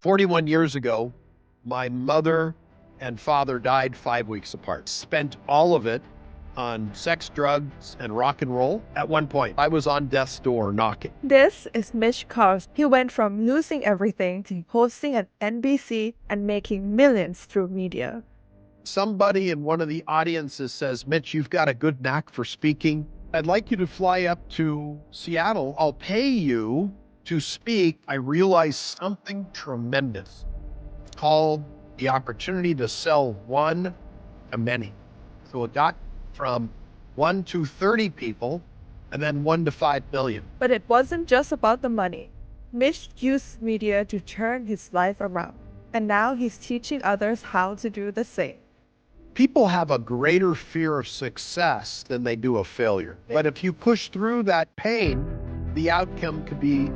41 years ago, my mother and father died 5 weeks apart. Spent all of it on sex, drugs, and rock and roll. At one point, I was on death's door knocking. This is Mitch Carson. He went from losing everything to hosting an NBC and making millions through media. Somebody in one of the audiences says, Mitch, you've got a good knack for speaking. I'd like you to fly up to Seattle. I'll pay you to speak. I realized something tremendous called the opportunity to sell one to many. So it got from 1 to 30 people and then 1 to 5 million. But it wasn't just about the money. Mitch used media to turn his life around, and now he's teaching others how to do the same. People have a greater fear of success than they do of failure. But if you push through that pain, the outcome could be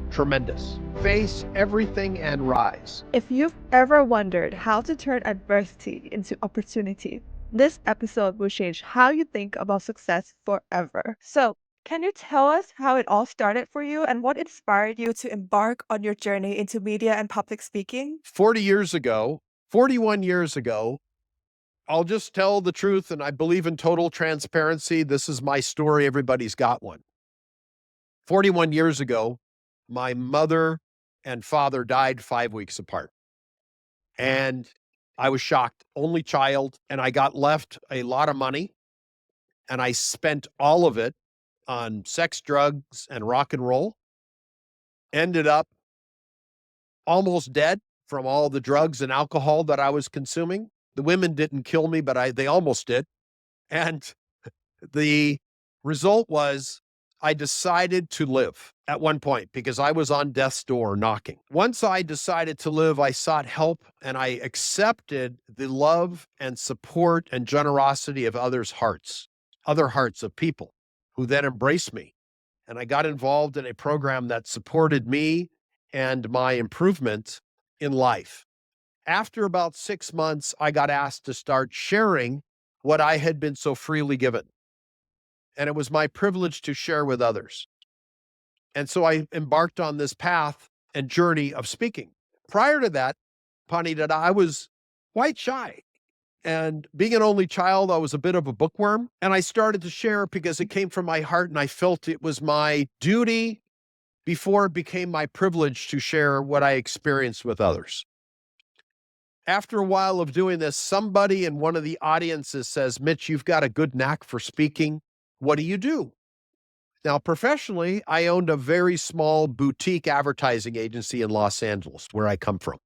tremendous. Face everything and rise. If you've ever wondered how to turn adversity into opportunity, this episode will change how you think about success forever. So, can you tell us how it all started for you and what inspired you to embark on your journey into media and public speaking? 41 years ago, I'll just tell the truth, and I believe in total transparency. This is my story. Everybody's got one. 41 years ago, my mother and father died 5 weeks apart. And I was shocked, only child, and I got left a lot of money, and I spent all of it on sex, drugs, and rock and roll. Ended up almost dead from all the drugs and alcohol that I was consuming. The women didn't kill me, but they almost did. And the result was I decided to live at one point because I was on death's door knocking. Once I decided to live, I sought help and I accepted the love and support and generosity of other hearts of people who then embraced me. And I got involved in a program that supported me and my improvement in life. After about 6 months, I got asked to start sharing what I had been so freely given. And it was my privilege to share with others. And so I embarked on this path and journey of speaking. Prior to that, Panita, I was quite shy. And being an only child, I was a bit of a bookworm. And I started to share because it came from my heart and I felt it was my duty before it became my privilege to share what I experienced with others. After a while of doing this, somebody in one of the audiences says, Mitch, you've got a good knack for speaking. What do you do? Now, professionally, I owned a very small boutique advertising agency in Los Angeles, where I come from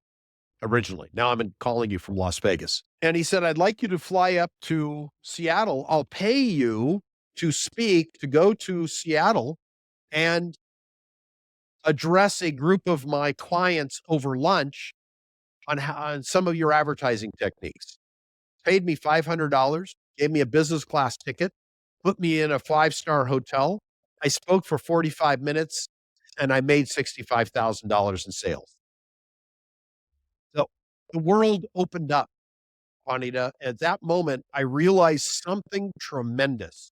originally. Now I'm calling you from Las Vegas. And he said, I'd like you to fly up to Seattle. I'll pay you to speak, to go to Seattle and address a group of my clients over lunch on some of your advertising techniques. Paid me $500, gave me a business class ticket, put me in a 5-star hotel. I spoke for 45 minutes and I made $65,000 in sales. So the world opened up, Juanita. At that moment, I realized something tremendous.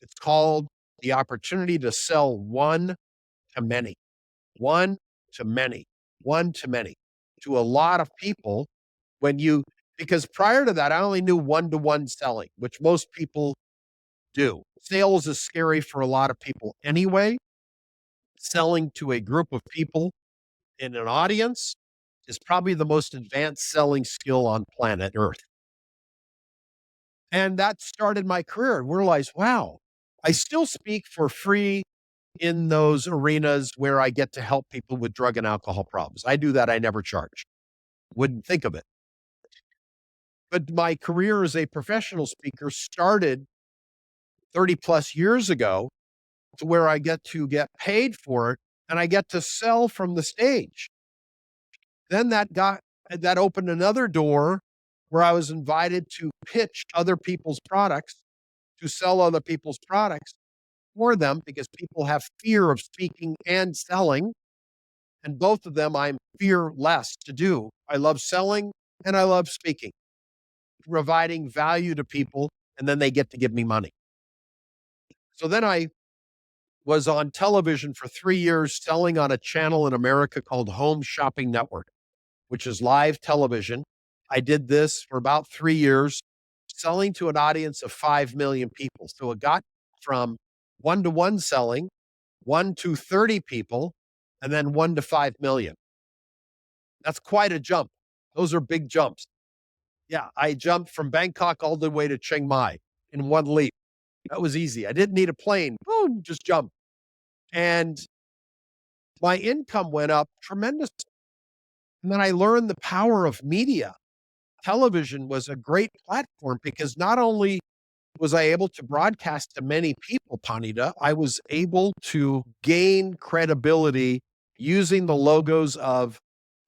It's called the opportunity to sell one to many, one to many, one to many, to a lot of people because prior to that, I only knew one-to-one selling, which most people do. Sales is scary for a lot of people anyway. Selling to a group of people in an audience is probably the most advanced selling skill on planet Earth. And that started my career. I realized, wow, I still speak for free in those arenas where I get to help people with drug and alcohol problems. I do that. I never charge. Wouldn't think of it. But my career as a professional speaker started 30 plus years ago to where I get to get paid for it and I get to sell from the stage. Then that opened another door where I was invited to pitch other people's products, to sell other people's products for them because people have fear of speaking and selling. And both of them I'm fearless to do. I love selling and I love speaking, providing value to people, and then they get to give me money. So then I was on television for 3 years selling on a channel in America called Home Shopping Network. which is live television. I did this for about 3 years, selling to an audience of 5 million people. So it got from one-to-one selling, 1 to 30 people, and then 1 to 5 million. That's quite a jump. Those are big jumps. Yeah, I jumped from Bangkok all the way to Chiang Mai in one leap. That was easy. I didn't need a plane. Boom, just jump. And my income went up tremendously. And then I learned the power of media. Television was a great platform because not only was I able to broadcast to many people, Panita, I was able to gain credibility using the logos of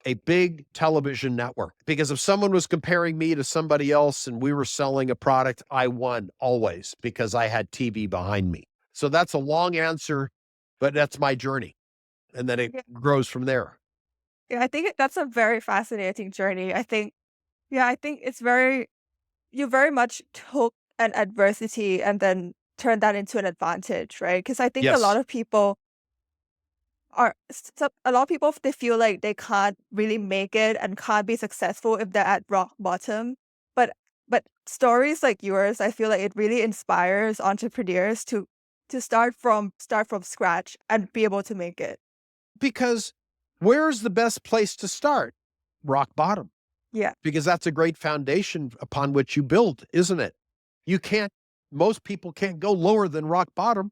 a big television network. Because if someone was comparing me to somebody else and we were selling a product, I won always because I had TV behind me. So that's a long answer, but that's my journey. And then it Yeah, grows from there. yeah, I think that's a very fascinating journey. I think it's very you very much took an adversity and then turned that into an advantage, right? Because I think a lot Yes, of people a lot of people they feel like they can't really make it and can't be successful if they're at rock bottom. But stories like yours, I feel like it really inspires entrepreneurs to start from scratch and be able to make it. because where's the best place to start? Rock bottom, Yeah, because that's a great foundation upon which you build, isn't it? You can't, most people can't go lower than rock bottom.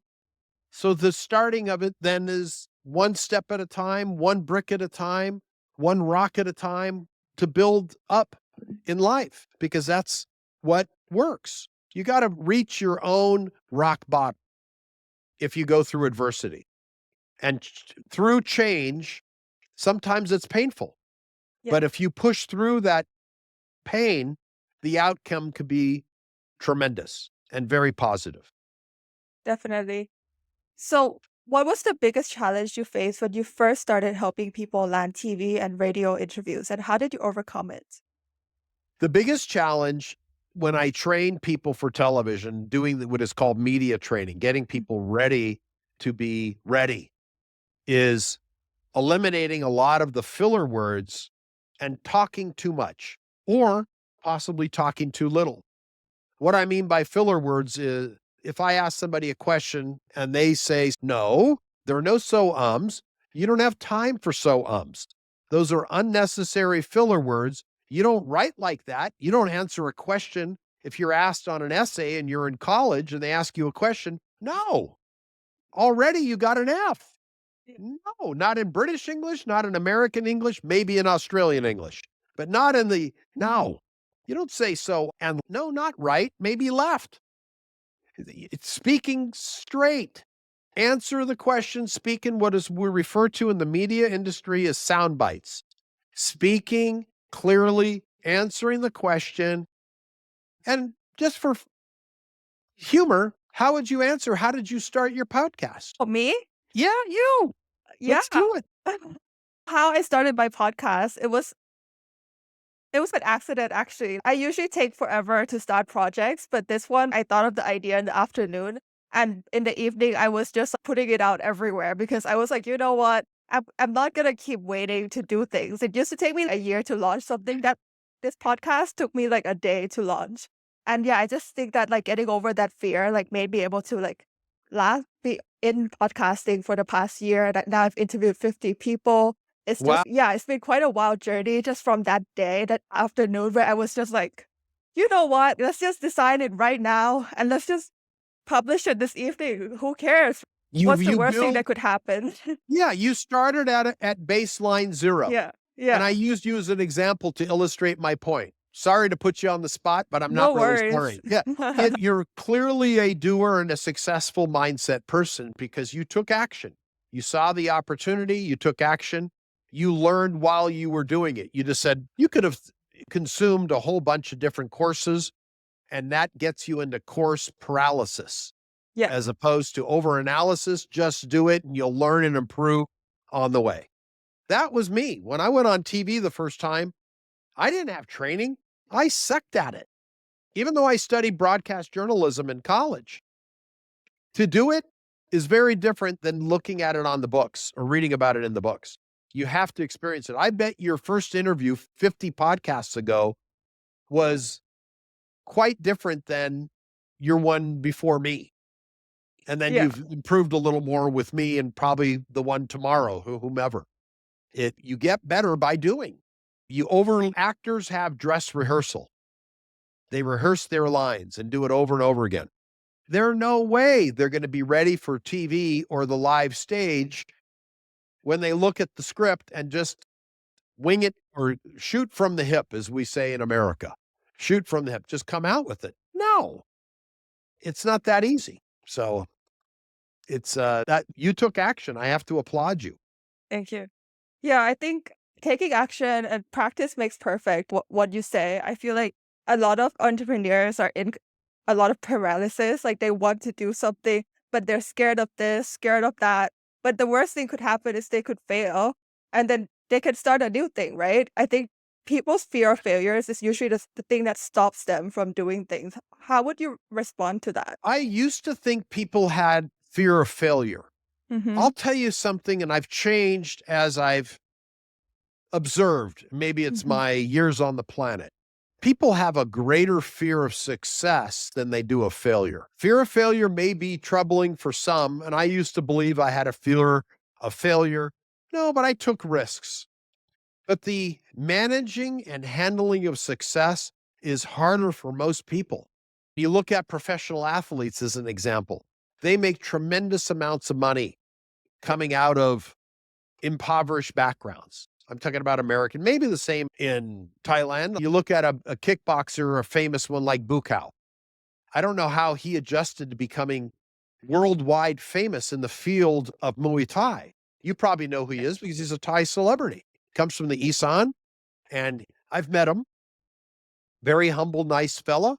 So the starting of it then is one step at a time, one brick at a time, one rock at a time to build up in life, because that's what works. You got to reach your own rock bottom if you go through adversity. And through change, sometimes it's painful. yeah, But if you push through that pain, the outcome could be tremendous and very positive. definitely. So, what was the biggest challenge you faced when you first started helping people land TV and radio interviews, and how did you overcome it? The biggest challenge when I train people for television, doing what is called media training, getting people ready to be ready, is eliminating a lot of the filler words and talking too much or possibly talking too little. What I mean by filler words is if I ask somebody a question and they say no, there are no so ums, you don't have time for so ums. Those are unnecessary filler words. You don't write like that. You don't answer a question if you're asked on an essay and you're in college and they ask you a question. No, already you got an F. No, not in British English, not in American English, maybe in Australian English, but not in the no. You don't say so and no, not right, maybe left. It's speaking straight. Answer the question, speak in what is we refer to in the media industry as sound bites. Speaking clearly, answering the question, and just for humor, how would you answer? How did you start your podcast? For me, Yeah, you. yeah, Let's do it. how I started my podcast, it was an accident actually. I usually take forever to start projects, but this one I thought of the idea in the afternoon. And in the evening, I was just putting it out everywhere because I was like, you know what? I'm not gonna keep waiting to do things. It used to take me a year to launch something that this podcast took me like a day to launch. And yeah, I just think that like getting over that fear like made me able to like last be in podcasting for the past year. That now I've interviewed 50 people. It's Wow. just yeah, it's been quite a wild journey just from that day, that afternoon where I was just like, "You know what? Let's just decide it right now and let's just publish it this evening. Who cares? What's the You worst thing build that could happen?" Yeah, you started at baseline 0, Yeah, and I yeah. used you as an example to illustrate my point. Sorry to put you on the spot, but I'm not No really worries. sorry. Yeah, you're clearly a doer and a successful mindset person because you took action. You saw the opportunity, you took action, you learned while you were doing it. You just said you could have consumed a whole bunch of different courses, and that gets you into course paralysis Yeah. as opposed to overanalysis. Just do it and you'll learn and improve on the way. That was me. When I went on TV the first time, I didn't have training. I sucked at it, even though I studied broadcast journalism in college. To do it is very different than looking at it on the books or reading about it in the books. You have to experience it. I bet your first interview 50 podcasts ago was quite different than your one before me. And then Yeah. you've improved a little more with me and probably the one tomorrow, whomever. You get better by doing. Actors have dress rehearsal. They rehearse their lines and do it over and over again. There's no way they're going to be ready for TV or the live stage when they look at the script and just wing it or shoot from the hip, as we say in America. Shoot from the hip, just come out with it. No, it's not that easy. So it's that you took action. I have to applaud you. Thank you. Yeah, I think taking action and practice makes perfect. What you say, I feel like a lot of entrepreneurs are in a lot of paralysis. Like they want to do something, but they're scared of this, scared of that. But the worst thing could happen is they could fail, and then they could start a new thing, right? I think people's fear of failures is usually the thing that stops them from doing things. How would you respond to that? I used to think people had fear of failure. Mm-hmm. I'll tell you something, and I've changed as I've observed. Maybe it's Mm-hmm. my years on the planet. People have a greater fear of success than they do of failure. Fear of failure may be troubling for some, and I used to believe I had a fear of failure. No, but I took risks. But the managing and handling of success is harder for most people. You look at professional athletes as an example. They make tremendous amounts of money coming out of impoverished backgrounds. I'm talking about American, maybe the same in Thailand. You look at a kickboxer, a famous one like Bukau. I don't know how he adjusted to becoming worldwide famous in the field of Muay Thai. You probably know who he is because he's a Thai celebrity. Comes from the Isan, and I've met him. Very humble, nice fella.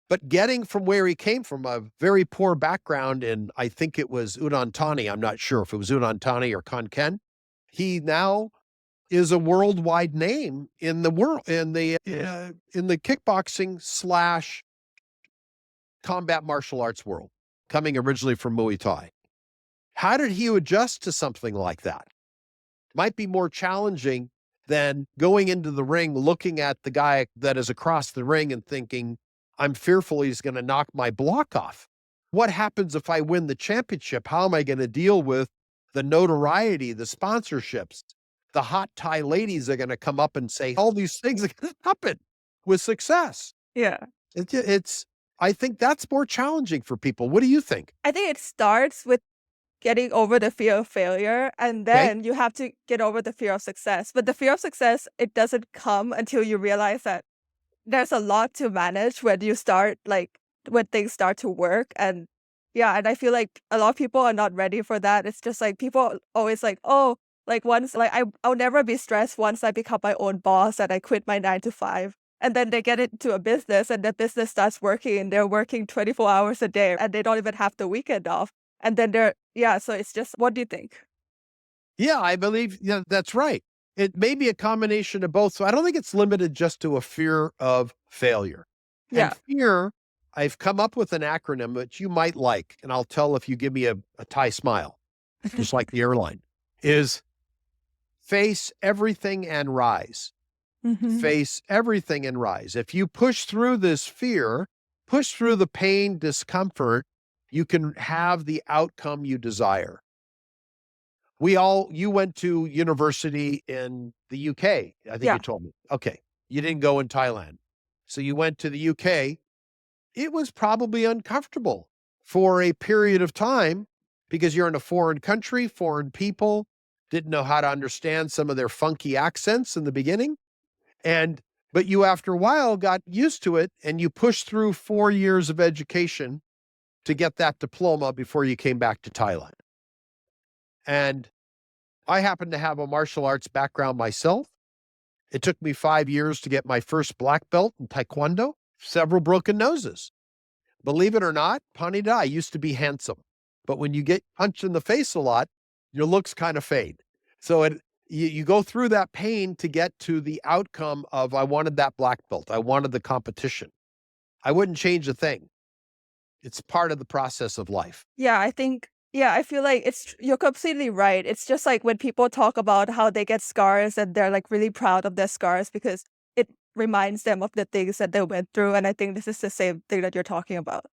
But getting from where he came from, a very poor background in, I think it was Udon Thani. I'm not sure if it was Udon Thani or Khon Ken. He now is a worldwide name in the world in the kickboxing slash combat martial arts world, coming originally from Muay Thai. How did he adjust to something like that? Might be more challenging than going into the ring, looking at the guy that is across the ring and thinking, I'm fearful he's going to knock my block off. What happens if I win the championship? How am I going to deal with the notoriety, the sponsorships? The hot Thai ladies are going to come up and say all these things are going to happen with success. Yeah. It's, I think that's more challenging for people. What do you think? I think it starts with getting over the fear of failure, and Okay. then you have to get over the fear of success. But the fear of success, it doesn't come until you realize that there's a lot to manage when you start, like, when things start to work. And yeah, and I feel like a lot of people are not ready for that. It's just like people always like, oh, like once, like I'll never be stressed once I become my own boss and I quit my 9 to 5. And then they get into a business and the business starts working and they're working 24 hours a day and they don't even have the weekend off. And then yeah, so it's just, what do you think? Yeah, I believe that's right. It may be a combination of both. So I don't think it's limited just to a fear of failure. And Yeah. fear, I've come up with an acronym that you might like, and I'll tell if you give me a Thai smile, just like the airline, is face everything and rise. Hmm. Face everything and rise. If you push through this fear, push through the pain, discomfort, you can have the outcome you desire. You went to university in the UK, I think you Yeah. told me. Okay. You didn't go in Thailand. So you went to the UK. It was probably uncomfortable for a period of time because you're in a foreign country, foreign people, didn't know how to understand some of their funky accents in the beginning. But you, after a while, got used to it and you pushed through 4 years of education to get that diploma before you came back to Thailand. And I happen to have a martial arts background myself. It took me 5 years to get my first black belt in Taekwondo, several broken noses. Believe it or not, Panida, I used to be handsome. But when you get punched in the face a lot, your looks kind of fade. So you go through that pain to get to the outcome of I wanted that black belt. I wanted the competition. I wouldn't change a thing. It's part of the process of life. Yeah, I think Yeah, I feel like you're completely right. It's just like when people talk about how they get scars and they're like really proud of their scars because it reminds them of the things that they went through. And I think this is the same thing that you're talking about.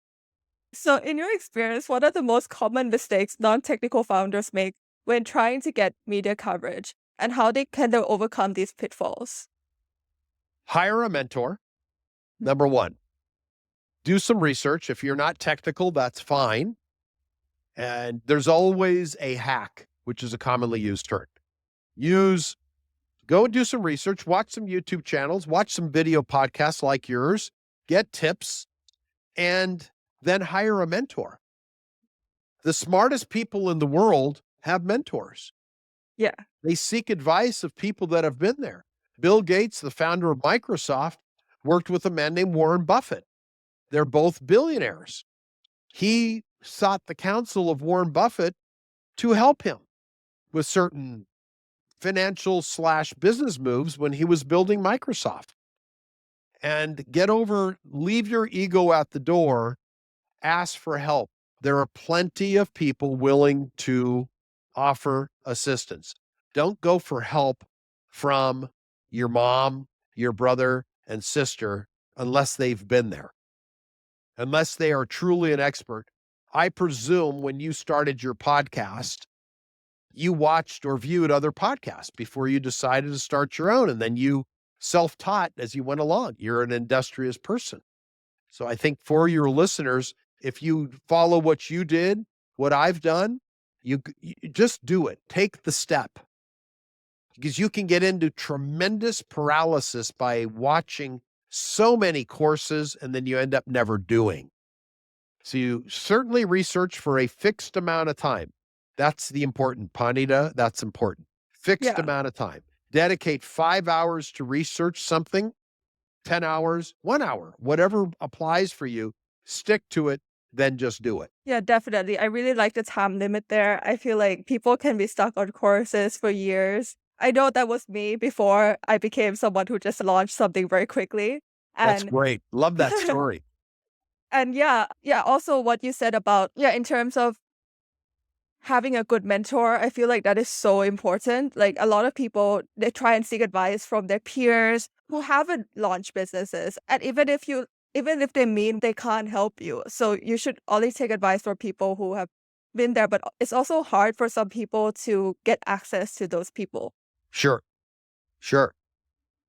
So, in your experience, what are the most common mistakes non-technical founders make when trying to get media coverage, and how they overcome these pitfalls? Hire a mentor. Number one, do some research. If you're not technical, that's fine. And there's always a hack, which is a commonly used term. Go and do some research, watch some YouTube channels, watch some video podcasts like yours, get tips, and then hire a mentor. The smartest people in the world have mentors. Yeah, They seek advice of people that have been there. Bill Gates, the founder of Microsoft, worked with a man named Warren Buffett. They're both billionaires. He sought the counsel of Warren Buffett to help him with certain financial/business moves when he was building Microsoft. And leave your ego at the door, ask for help. There are plenty of people willing to offer assistance. Don't go for help from your mom, your brother, and sister unless they've been there, unless they are truly an expert. I presume when you started your podcast, you watched or viewed other podcasts before you decided to start your own, and then you self-taught as you went along. You're an industrious person. So I think for your listeners, if you follow what you did, what I've done, you just do it. Take the step, because you can get into tremendous paralysis by watching so many courses and then you end up never doing. So you certainly research for a fixed amount of time. That's the important, Panita. That's important. Fixed yeah. amount of time. Dedicate 5 hours to research something, 10 hours, 1 hour, whatever applies for you. Stick to it, then just do it. Yeah, definitely. I really like the time limit there. I feel like people can be stuck on courses for years. I know that was me before I became someone who just launched something very quickly. That's And great. Love that story. and yeah, also what you said about in terms of having a good mentor, I feel like that is so important. Like a lot of people, they try and seek advice from their peers who haven't launched businesses. And even if they mean they can't help you. So you should always take advice from people who have been there. But it's also hard for some people to get access to those people. Sure. Sure.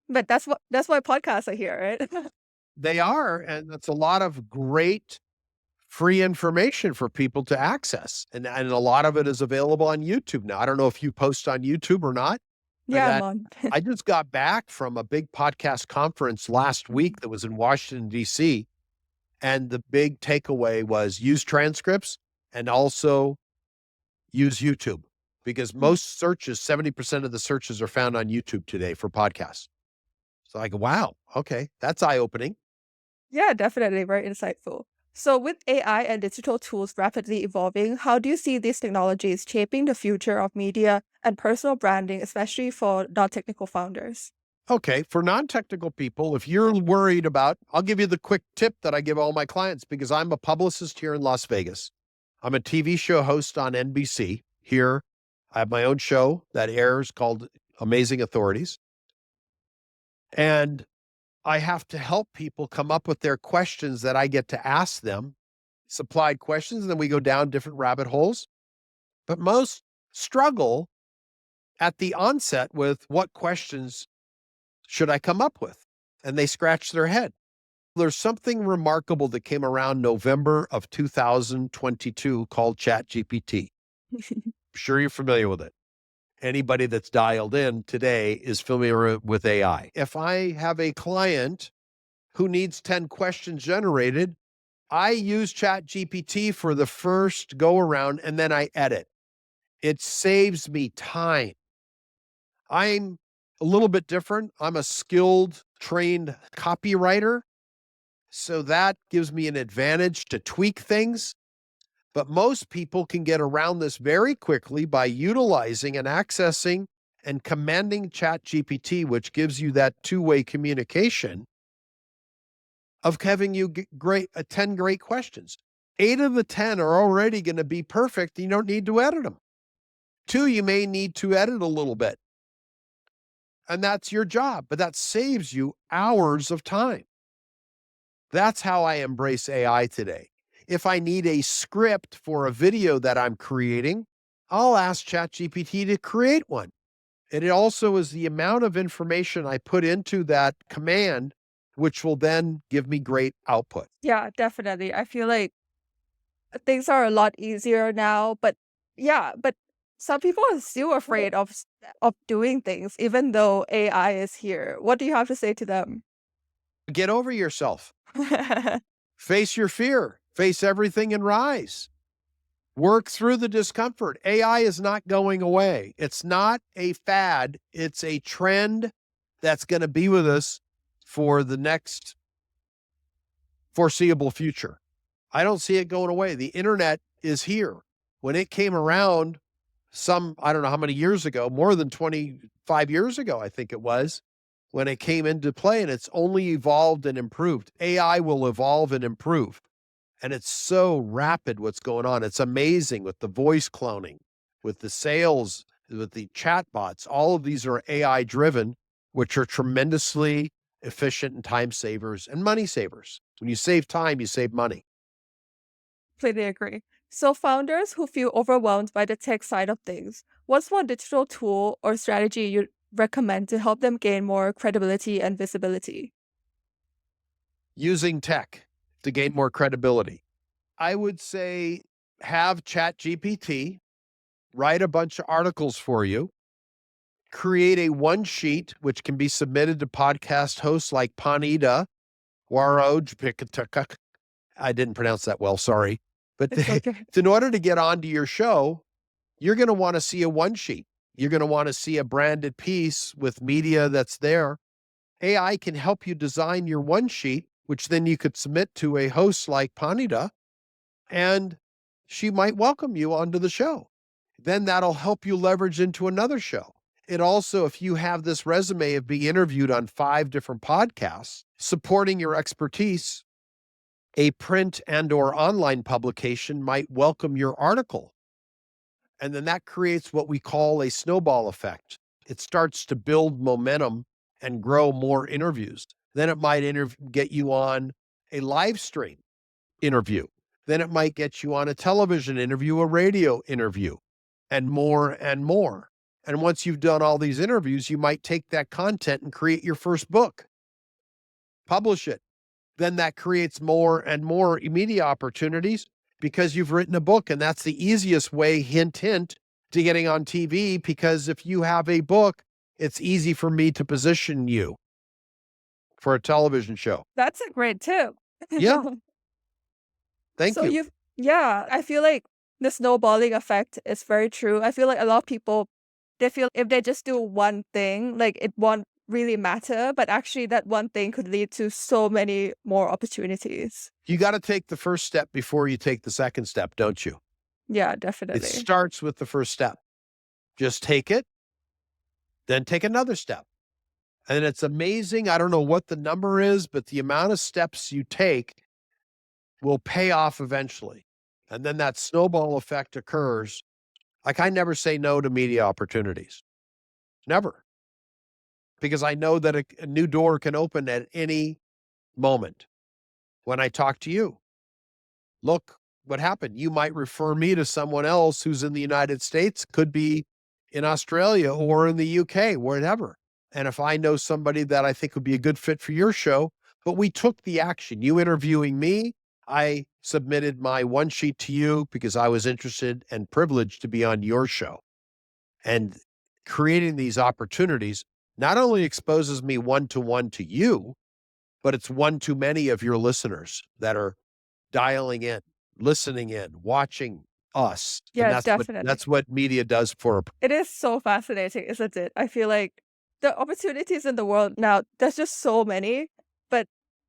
But that's why podcasts are here, right? They are. And that's a lot of great free information for people to access. And a lot of it is available on YouTube now. I don't know if you post on YouTube or not. Yeah, I'm on. I just got back from a big podcast conference last week that was in Washington, D.C. And the big takeaway was use transcripts and also use YouTube, because most searches, 70% of the searches are found on YouTube today for podcasts. So I go, wow, okay, that's eye-opening. Yeah, definitely. Very insightful. So, with AI and digital tools rapidly evolving, how do you see these technologies shaping the future of media and personal branding, especially for non technical founders? Okay, for non-technical people, if you're worried about, I'll give you the quick tip that I give all my clients because I'm a publicist here in Las Vegas. I'm a TV show host on NBC here. I have my own show that airs called Amazing Authorities. And I have to help people come up with their questions that I get to ask them, supplied questions, and then we go down different rabbit holes. But most struggle at the onset with what questions should I come up with? And they scratch their head. There's something remarkable that came around November of 2022 called ChatGPT. I'm sure you're familiar with it. Anybody that's dialed in today is familiar with AI. If I have a client who needs 10 questions generated, I use ChatGPT for the first go around and then I edit. It saves me time. I'm a little bit different. I'm a skilled, trained copywriter. So that gives me an advantage to tweak things. But most people can get around this very quickly by utilizing and accessing and commanding ChatGPT, which gives you that two-way communication of having you get 10 great questions. 8 of the 10 are already going to be perfect. You don't need to edit them. 2, you may need to edit a little bit. And that's your job, but that saves you hours of time. That's how I embrace AI today. If I need a script for a video that I'm creating, I'll ask ChatGPT to create one. And it also is the amount of information I put into that command, which will then give me great output. Yeah, definitely. I feel like things are a lot easier now, but yeah, but some people are still afraid of doing things even though AI is here. What do you have to say to them? Get over yourself, face your fear, face everything and rise. Work through the discomfort. AI is not going away. It's not a fad. It's a trend that's going to be with us for the next foreseeable future. I don't see it going away. The internet is here. When it came around I don't know how many years ago, more than 25 years ago, I think it was, when it came into play, and it's only evolved and improved. AI will evolve and improve. And it's so rapid what's going on. It's amazing with the voice cloning, with the sales, with the chatbots. All of these are AI driven, which are tremendously efficient and time savers and money savers. When you save time, you save money. Completely agree. So, founders who feel overwhelmed by the tech side of things, what's one digital tool or strategy you'd recommend to help them gain more credibility and visibility? Using tech to gain more credibility. I would say have ChatGPT write a bunch of articles for you, create a one sheet, which can be submitted to podcast hosts like Panida, Waroj, I didn't pronounce that well, sorry. But It's okay. in order to get onto your show, you're going to want to see a one sheet. You're going to want to see a branded piece with media that's there. AI can help you design your one sheet, which then you could submit to a host like Panida, and she might welcome you onto the show. Then that'll help you leverage into another show. It also, if you have this resume of being interviewed on 5 different podcasts, supporting your expertise, a print and or online publication might welcome your article. And then that creates what we call a snowball effect. It starts to build momentum and grow more interviews. Then it might get you on a live stream interview. Then it might get you on a television interview, a radio interview, and more and more. And once you've done all these interviews, you might take that content and create your first book, publish it. Then that creates more and more media opportunities because you've written a book. And that's the easiest way, hint, hint, to getting on TV. Because if you have a book, it's easy for me to position you for a television show. That's a great tip. Yeah. Thank So you. yeah, I feel like the snowballing effect is very true. I feel like a lot of people, they feel if they just do one thing, like it won't really matter, but actually that one thing could lead to so many more opportunities. You got to take the first step before you take the second step, don't you? Yeah, It definitely. starts with the first step. Just take it, then take another step. And it's amazing. I don't know what the number is, but the amount of steps you take will pay off eventually. And then that snowball effect occurs. Like I never say no to media opportunities. Never. Because I know that a new door can open at any moment. When I talk to you, look what happened. You might refer me to someone else who's in the United States, could be in Australia or in the UK, wherever. And if I know somebody that I think would be a good fit for your show, but we took the action, you interviewing me, I submitted my one sheet to you because I was interested and privileged to be on your show. And creating these opportunities not only exposes me one-to-one to you, but it's one too many of your listeners that are dialing in, listening in, watching us. And Yeah, definitely. that's what media does for It is so fascinating, isn't it? I feel like the opportunities in the world now, there's just so many, but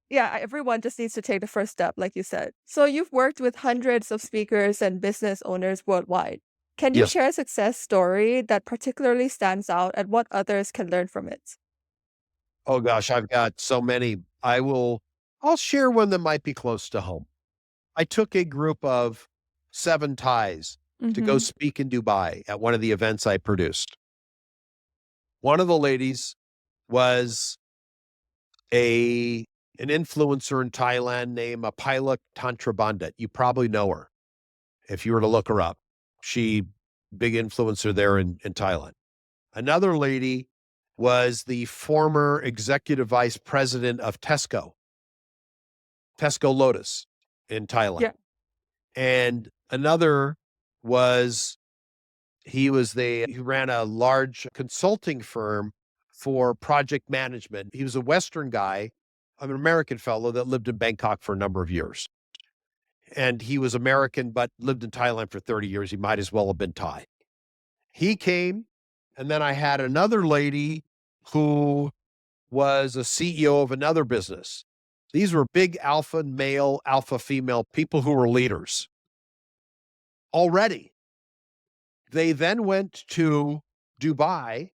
yeah, everyone just needs to take the first step, like you said. So you've worked with hundreds of speakers and business owners worldwide. Can you yes. share a success story that particularly stands out and what others can learn from it? Oh gosh, I've got so many. I'll share one that might be close to home. I took a group of 7 Thais to go Mm-hmm. speak in Dubai at one of the events I produced. One of the ladies was a an influencer in Thailand named Apila Tantrabandit. You probably know her if you were to look her up. She big influencer there in Thailand. Another lady was the former executive vice president of Tesco Lotus in Thailand. Yeah. And another was he ran a large consulting firm for project management. He was a Western guy, an American fellow that lived in Bangkok for a number of years. And he was American, but lived in Thailand for 30 years. He might as well have been Thai. He came, and then I had another lady who was a CEO of another business. These were big alpha male, alpha female people who were leaders already. They then went to Dubai,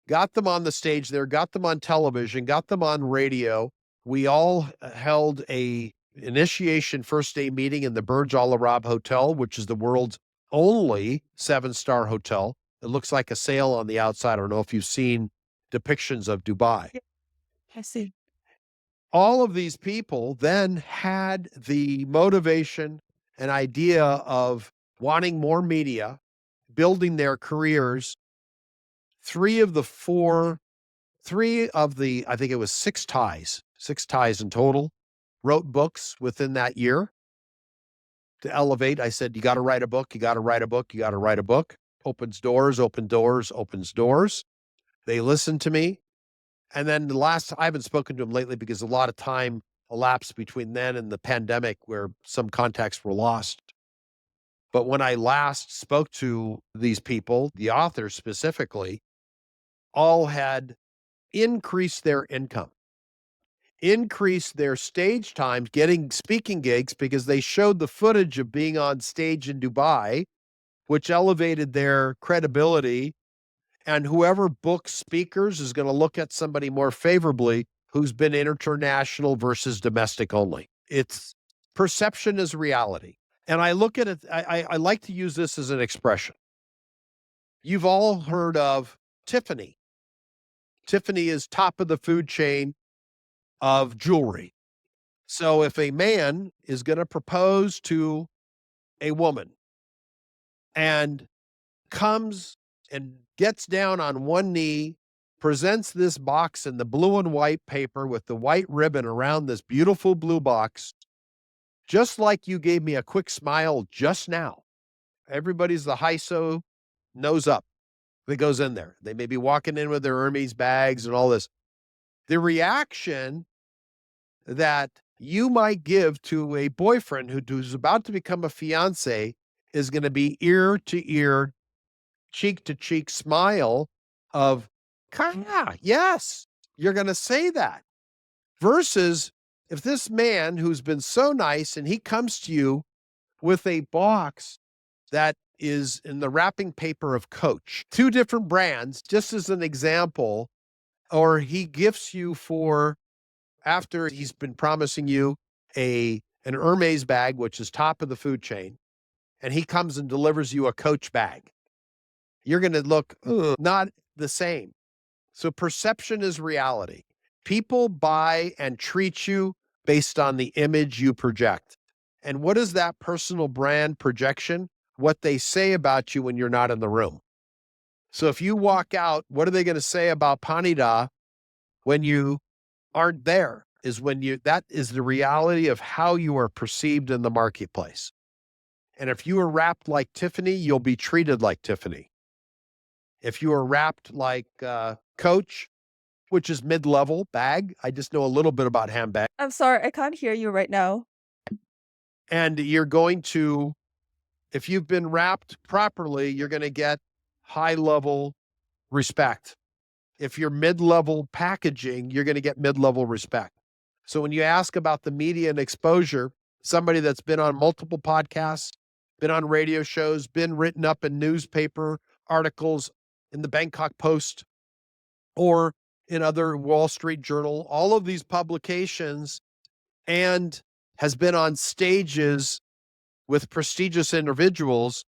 got them on the stage there, got them on television, got them on radio. We all held a initiation first day meeting in the Burj Al Arab Hotel, which is the world's only 7-star hotel. It looks like a sail on the outside. I don't know if you've seen depictions of Dubai. Yeah, I see. All of these people then had the motivation and idea of wanting more media, building their careers. Three of the, I think it was 6 ties in total, wrote books within that year to elevate. I said, you got to write a book. You got to write a book. You got to write a book. Opens doors, open doors, opens doors. They listened to me. And then I haven't spoken to them lately because a lot of time elapsed between then and the pandemic where some contacts were lost. But when I last spoke to these people, the authors specifically, all had increased their income, increased their stage times, getting speaking gigs because they showed the footage of being on stage in Dubai, which elevated their credibility. And whoever books speakers is going to look at somebody more favorably who's been international versus domestic only. It's perception is reality. And I look at it, I like to use this as an expression. You've all heard of Tiffany. Tiffany is top of the food chain of jewelry. So if a man is going to propose to a woman and comes and gets down on one knee, presents this box in the blue and white paper with the white ribbon around this beautiful blue box, just like you gave me a quick smile just now. Everybody's the hyso nose up that goes in there. They may be walking in with their Hermes bags and all this. The reaction that you might give to a boyfriend who's about to become a fiance is going to be ear to ear, cheek to cheek smile of, yes, you're going to say that. Versus if this man who's been so nice and he comes to you with a box that is in the wrapping paper of Coach, 2 different brands, just as an example, or he gifts you for after he's been promising you an Hermes bag, which is top of the food chain, and he comes and delivers you a Coach bag. You're going to look not the same. So perception is reality. People buy and treat you based on the image you project. And what is that personal brand projection? What they say about you when you're not in the room. So if you walk out, what are they going to say about Panida when you aren't there? That is the reality of how you are perceived in the marketplace. And if you are wrapped like Tiffany, you'll be treated like Tiffany. If you are wrapped like Coach, which is mid-level bag, I just know a little bit about handbags. I'm sorry, I can't hear you right now. And if you've been wrapped properly, you're going to get high-level respect. If you're mid-level packaging, you're going to get mid-level respect. So when you ask about the media and exposure, somebody that's been on multiple podcasts, been on radio shows, been written up in newspaper articles, in the Bangkok Post, or in other Wall Street Journal, all of these publications, and has been on stages with prestigious individuals,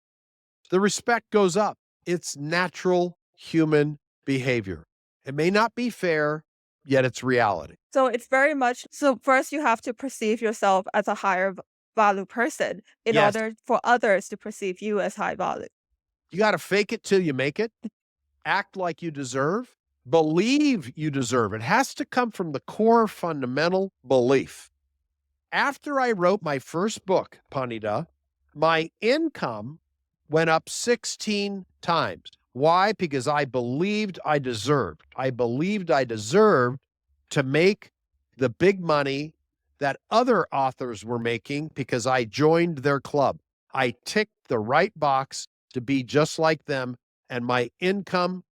the respect goes up. It's natural human behavior. It may not be fair, yet it's reality. So it's very much so first you have to perceive yourself as a higher value person in Yes, order for others to perceive you as high value. you got to fake it till you make it. Act like you deserve. Believe you deserve. It has to come from the core fundamental belief. After I wrote my first book, Panida, my income went up 16 times. Why? Because I believed I deserved. I believed I deserved to make the big money that other authors were making because I joined their club. I ticked the right box to be just like them, and my income,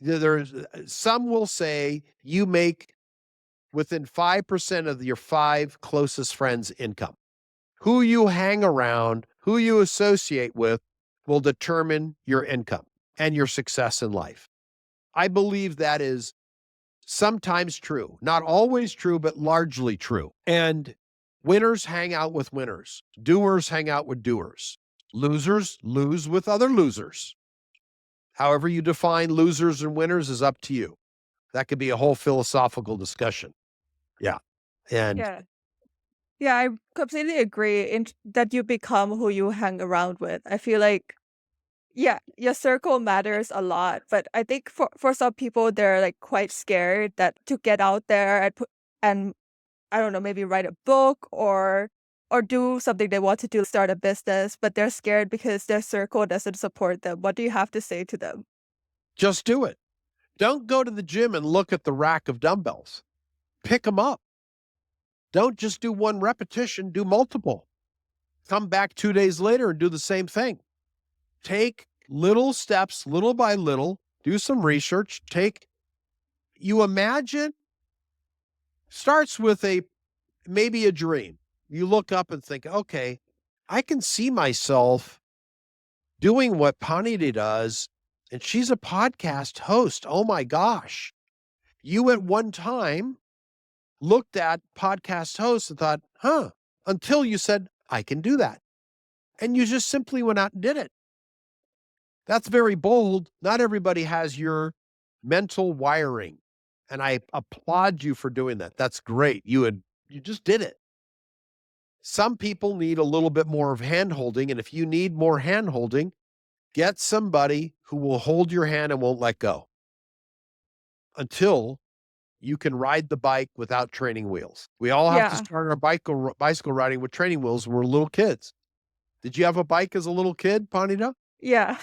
there's some will say you make within 5% of your 5 closest friends' income. Who you hang around, who you associate with will determine your income and your success in life. I believe that is sometimes true, not always true, but largely true. And winners hang out with winners, doers hang out with doers, losers lose with other losers. However, you define losers and winners is up to you. That could be a whole philosophical discussion. Yeah. And Yeah. Yeah, I completely agree in that you become who you hang around with. I feel like yeah, your circle matters a lot, but I think for some people they're like quite scared that to get out there and put and I don't know, maybe write a book or do something they want to do, start a business, but they're scared because their circle doesn't support them. What do you have to say to them? just do it. Don't go to the gym and look at the rack of dumbbells. Pick them up. Don't just do one repetition, do multiple. Come back 2 days later and do the same thing. Take little steps, little by little, do some research. You imagine, starts with maybe a dream. You look up and think, okay, I can see myself doing what Panidi does, and she's a podcast host. Oh my gosh. You at one time looked at podcast hosts and thought, until you said, I can do that. And you just simply went out and did it. That's very bold. Not everybody has your mental wiring. And I applaud you for doing that. That's great. You just did it. Some people need a little bit more of hand holding. And if you need more hand holding, get somebody who will hold your hand and won't let go until you can ride the bike without training wheels. We all have to Yeah. start our bicycle riding with training wheels when we're little kids. Did you have a bike as a little kid, Panita? Yeah.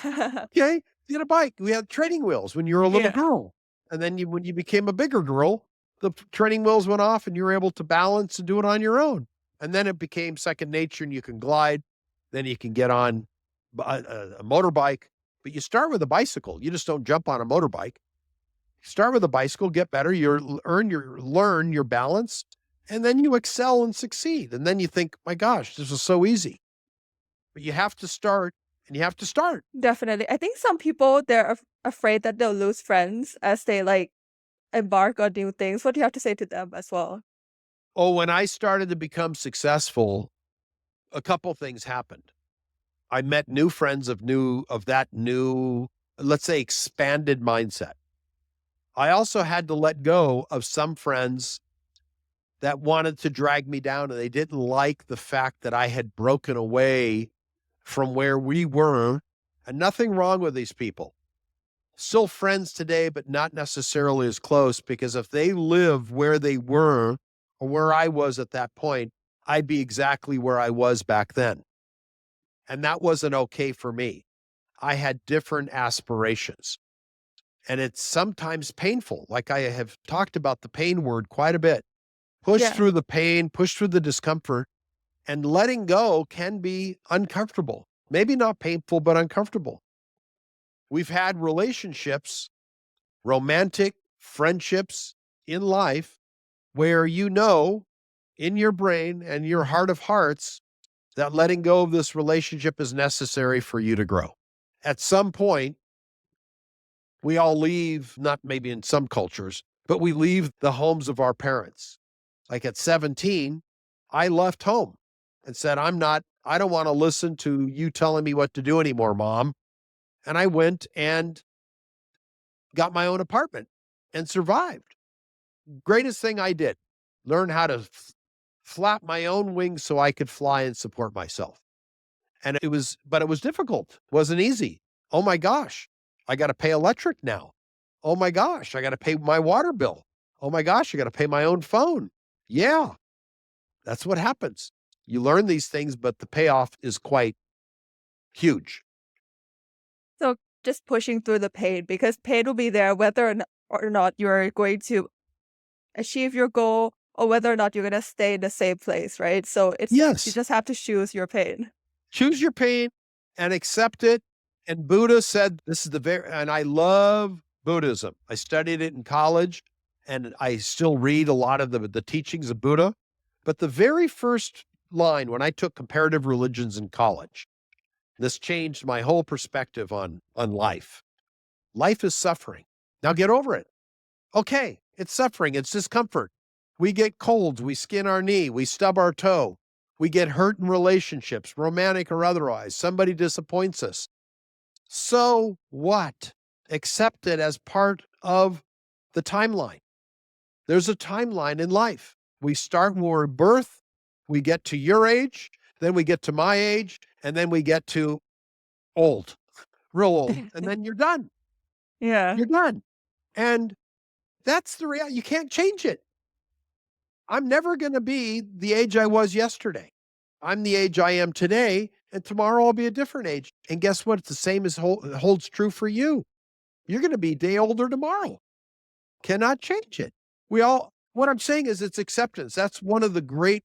Okay, you had a bike. We had training wheels when you were a little Yeah. girl. And then when you became a bigger girl, the training wheels went off and you were able to balance and do it on your own. And then it became second nature and you can glide. Then you can get on a motorbike. But you start with a bicycle. You just don't jump on a motorbike. Start with a bicycle, get better, learn your balance, and then you excel and succeed. And then you think, my gosh, this is so easy. But you have to start and you have to start. Definitely. I think some people they're afraid that they'll lose friends as they like embark on new things. What do you have to say to them as well? Oh, when I started to become successful, a couple things happened. I met new friends of that new, let's say, expanded mindset. I also had to let go of some friends that wanted to drag me down and they didn't like the fact that I had broken away from where we were. And nothing wrong with these people. Still friends today, but not necessarily as close, because if they live where they were or where I was at that point, I'd be exactly where I was back then. And that wasn't okay for me. I had different aspirations. And it's sometimes painful. Like I have talked about the pain word quite a bit. Push Yeah. through the pain, push through the discomfort, and letting go can be uncomfortable. Maybe not painful, but uncomfortable. We've had relationships, romantic friendships in life, where you know in your brain and your heart of hearts that letting go of this relationship is necessary for you to grow. At some point, we all leave, not maybe in some cultures, but we leave the homes of our parents. Like at 17, I left home and said, I don't want to listen to you telling me what to do anymore, mom. And I went and got my own apartment and survived. Greatest thing I did, learn how to flap my own wings so I could fly and support myself. And but it was difficult. Wasn't easy. Oh my gosh, I got to pay electric now. Oh my gosh, I got to pay my water bill. Oh my gosh, I got to pay my own phone. Yeah, that's what happens. You learn these things, but the payoff is quite huge. So just pushing through the pain, because pain will be there whether or not you're going to achieve your goal or whether or not you're going to stay in the same place, right? So you Yes. just have to choose your pain. Choose your pain and accept it. And Buddha said, this is and I love Buddhism. I studied it in college and I still read a lot of the teachings of Buddha. But the very first line when I took comparative religions in college, this changed my whole perspective on life. Life is suffering. Now get over it. Okay, it's suffering, it's discomfort. We get colds, we skin our knee, we stub our toe, we get hurt in relationships, romantic or otherwise. Somebody disappoints us. So what? Accept it as part of the timeline. There's a timeline in life. We start when we're birth, we get to your age, then we get to my age, and then we get to old, real old, and then you're done. Yeah. You're done. And that's the reality. You can't change it. I'm never going to be the age I was yesterday. I'm the age I am today, and tomorrow I'll be a different age. And guess what? It's the same as holds true for you. You're going to be a day older tomorrow. Cannot change it. What I'm saying is it's acceptance. That's one of the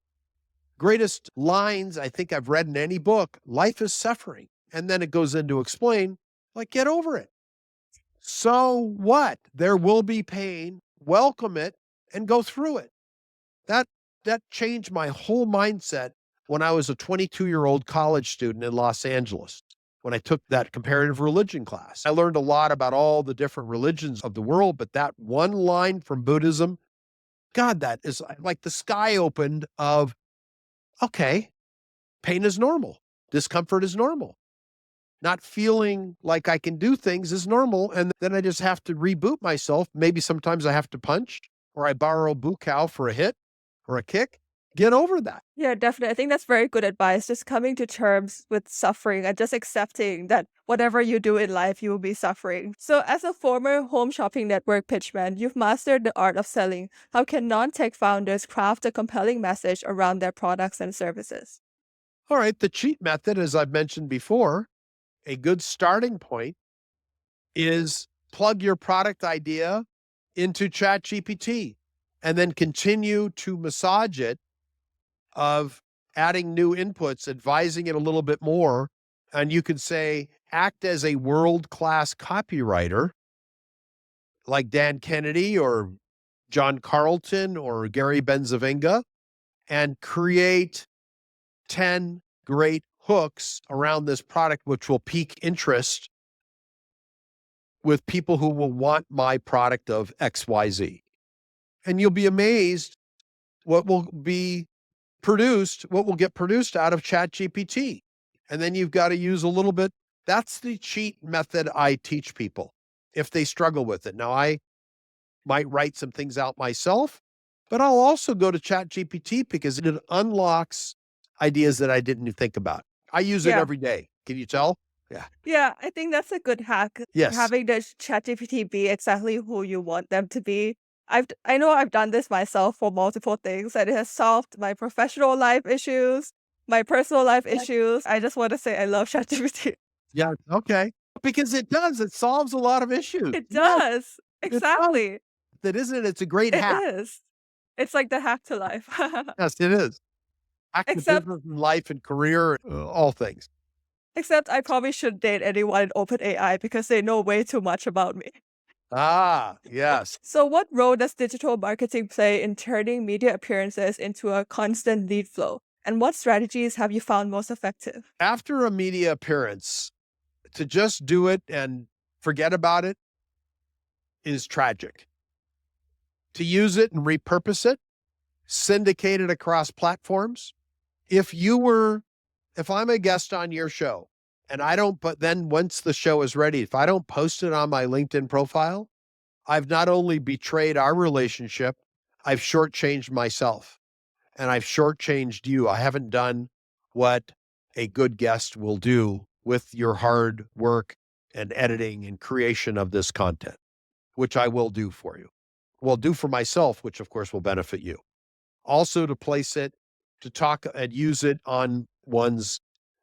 greatest lines I think I've read in any book. Life is suffering. And then it goes in to explain, like, get over it. So what? There will be pain. Welcome it and go through it. That that changed my whole mindset when I was a 22-year-old college student in Los Angeles, when I took that comparative religion class. I learned a lot about all the different religions of the world, but that one line from Buddhism, God, that is like the sky opened of, okay, pain is normal. Discomfort is normal. Not feeling like I can do things is normal. And then I just have to reboot myself. Maybe sometimes I have to punch or I borrow bukow for a hit or a kick. Get over that. Yeah, definitely. I think that's very good advice. Just coming to terms with suffering and just accepting that whatever you do in life, you will be suffering. So, as a former home shopping network pitchman, you've mastered the art of selling. How can non tech founders craft a compelling message around their products and services? All right. The cheat method, as I've mentioned before, a good starting point is plug your product idea into ChatGPT and then continue to massage it of adding new inputs, advising it a little bit more. And you could say, act as a world-class copywriter like Dan Kennedy or John Carlton or Gary Benzavinga and create 10 great hooks around this product, which will pique interest with people who will want my product of XYZ. And you'll be amazed what will get produced out of ChatGPT. And then you've got to use a little bit. That's the cheat method I teach people if they struggle with it. Now, I might write some things out myself, but I'll also go to ChatGPT because it unlocks ideas that I didn't think about. I use it Yeah. every day. Can you tell? Yeah. Yeah, I think that's a good hack. Yes. Having the ChatGPT be exactly who you want them to be. I know I've done this myself for multiple things, and it has solved my professional life issues, my personal life issues. I just want to say I love ChatGPT. Yeah. Okay. Because it does. It solves a lot of issues. It Yes, does. it does. Exactly. That isn't it? It's a great It hack. is. It's like the hack to life. Yes, it is. Hack to Except business and life and career, all things. except I probably shouldn't date anyone in OpenAI because they know way too much about me. Ah, yes. So what role does digital marketing play in turning media appearances into a constant lead flow? And what strategies have you found most effective? After a media appearance, to just do it and forget about it is tragic. To use it and repurpose it, syndicated across platforms. If I'm a guest on your show and I don't, but then once the show is ready, if I don't post it on my LinkedIn profile, I've not only betrayed our relationship, I've shortchanged myself and I've shortchanged you. I haven't done what a good guest will do with your hard work and editing and creation of this content, which I will do for you. Well, do for myself, which of course will benefit you. Also to place it, to talk and use it on one's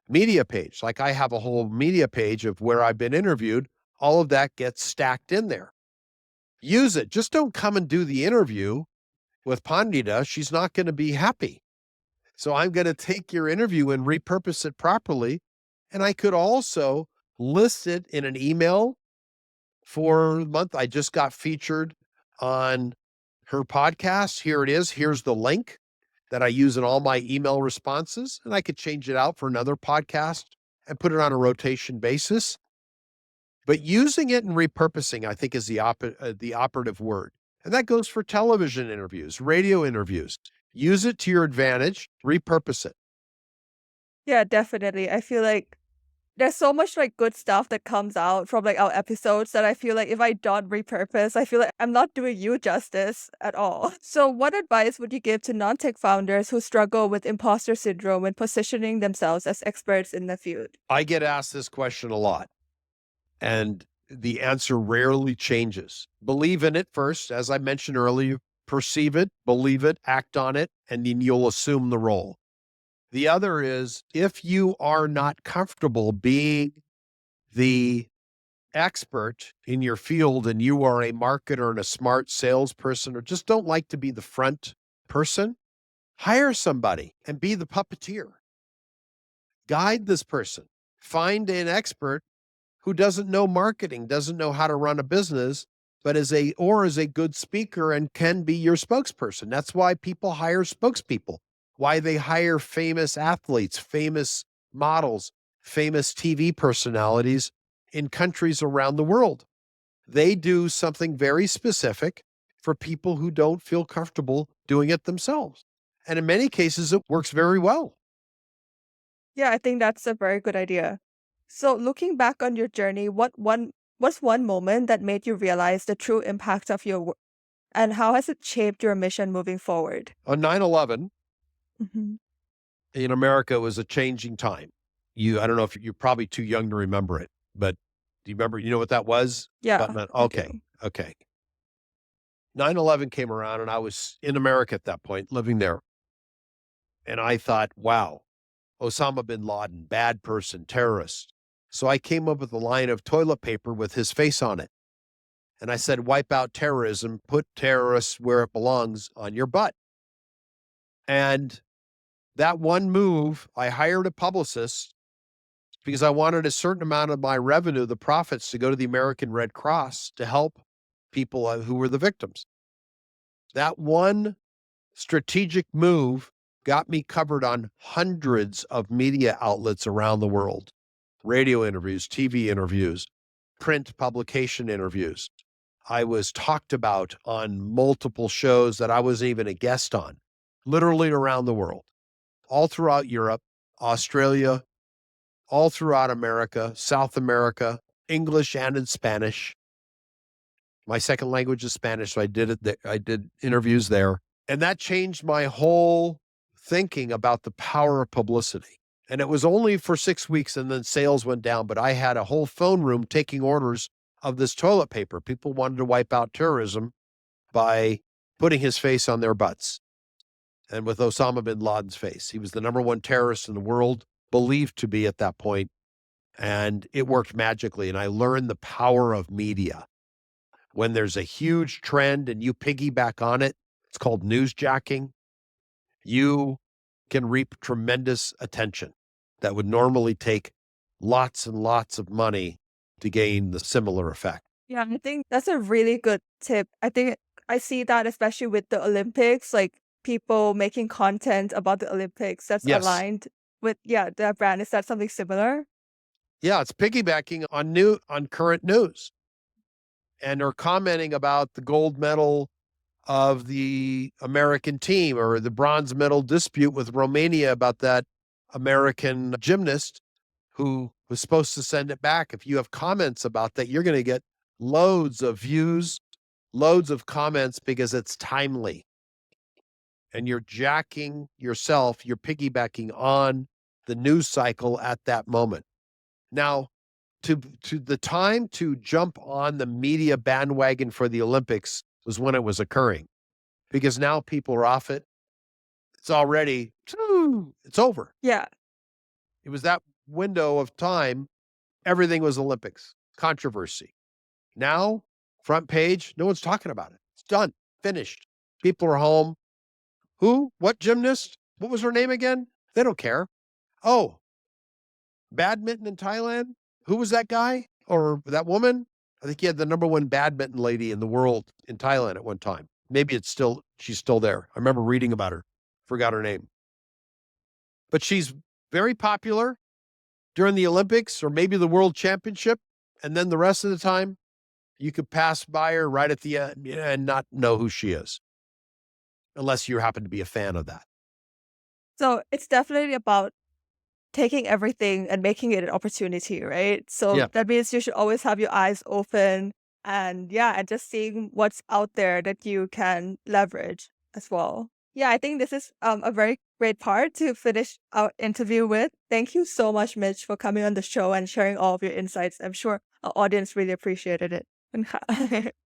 media page. Like I have a whole media page of where I've been interviewed. All of that gets stacked in there. Use it. Just don't come and do the interview with Pandita. She's not going to be happy. So I'm going to take your interview and repurpose it properly. And I could also list it in an email for a month. I just got featured on her podcast. Here it is. Here's the link that I use in all my email responses. And I could change it out for another podcast and put it on a rotation basis. But using it and repurposing, I think, is the operative word. And that goes for television interviews, radio interviews. Use it to your advantage, repurpose it. Yeah, definitely. I feel like there's so much like good stuff that comes out from like our episodes that I feel like if I don't repurpose, I feel like I'm not doing you justice at all. So, what advice would you give to non-tech founders who struggle with imposter syndrome when positioning themselves as experts in the field? I get asked this question a lot, and the answer rarely changes. Believe in it first, as I mentioned earlier, perceive it, believe it, act on it, and then you'll assume the role. The other is if you are not comfortable being the expert in your field and you are a marketer and a smart salesperson or just don't like to be the front person, hire somebody and be the puppeteer. Guide this person. Find an expert who doesn't know marketing, doesn't know how to run a business, but is a good speaker and can be your spokesperson. That's why people hire spokespeople, why they hire famous athletes, famous models, famous TV personalities in countries around the world. They do something very specific for people who don't feel comfortable doing it themselves. And in many cases, it works very well. Yeah, I think that's a very good idea. So, looking back on your journey, what's one moment that made you realize the true impact of your work, and how has it shaped your mission moving forward? On 9/11, Hmm. in America, it was a changing time. I don't know if you're probably too young to remember it, but do you remember, you know what that was? Yeah, I Okay. do. Okay. 9/11 came around and I was in America at that point, living there. And I thought, wow, Osama bin Laden, bad person, terrorist. So I came up with a line of toilet paper with his face on it. And I said, wipe out terrorism, put terrorists where it belongs on your butt. And that one move, I hired a publicist because I wanted a certain amount of my revenue, the profits, to go to the American Red Cross to help people who were the victims. That one strategic move got me covered on hundreds of media outlets around the world, radio interviews, TV interviews, print publication interviews. I was talked about on multiple shows that I wasn't even a guest on, literally around the world, all throughout Europe, Australia, all throughout America, South America, English and in Spanish. My second language is Spanish, so I did interviews there. And that changed my whole thinking about the power of publicity. And it was only for 6 weeks and then sales went down, but I had a whole phone room taking orders of this toilet paper. People wanted to wipe out terrorism by putting his face on their butts. And with Osama bin Laden's face, he was the number one terrorist in the world, believed to be at that point. And it worked magically. And I learned the power of media. When there's a huge trend and you piggyback on it, it's called newsjacking. You can reap tremendous attention that would normally take lots and lots of money to gain the similar effect. Yeah, I think that's a really good tip. I think I see that especially with the Olympics, like people making content about the Olympics that's Yes. aligned with, yeah, their brand. Is that something similar? Yeah, it's piggybacking on current news. And they're commenting about the gold medal of the American team, or the bronze medal dispute with Romania about that American gymnast who was supposed to send it back. If you have comments about that, you're going to get loads of views, loads of comments because it's timely. And you're jacking yourself, you're piggybacking on the news cycle at that moment. Now, to the time to jump on the media bandwagon for the Olympics was when it was occurring, because now people are off it. It's already, it's over. Yeah. It was that window of time. Everything was Olympics, controversy. Now, front page, no one's talking about it. It's done, finished. People are home. Who? What gymnast? What was her name again? They don't care. Oh, badminton in Thailand? Who was that guy or that woman? I think he had the number one badminton lady in the world in Thailand at one time. Maybe she's still there. I remember reading about her. Forgot her name. But she's very popular during the Olympics or maybe the World Championship. And then the rest of the time, you could pass by her right at the end and not know who she is, unless you happen to be a fan of that. So it's definitely about taking everything and making it an opportunity, right? So Yeah. that means you should always have your eyes open and yeah, and just seeing what's out there that you can leverage as well. Yeah, I think this is a very great part to finish our interview with. Thank you so much, Mitch, for coming on the show and sharing all of your insights. I'm sure our audience really appreciated it.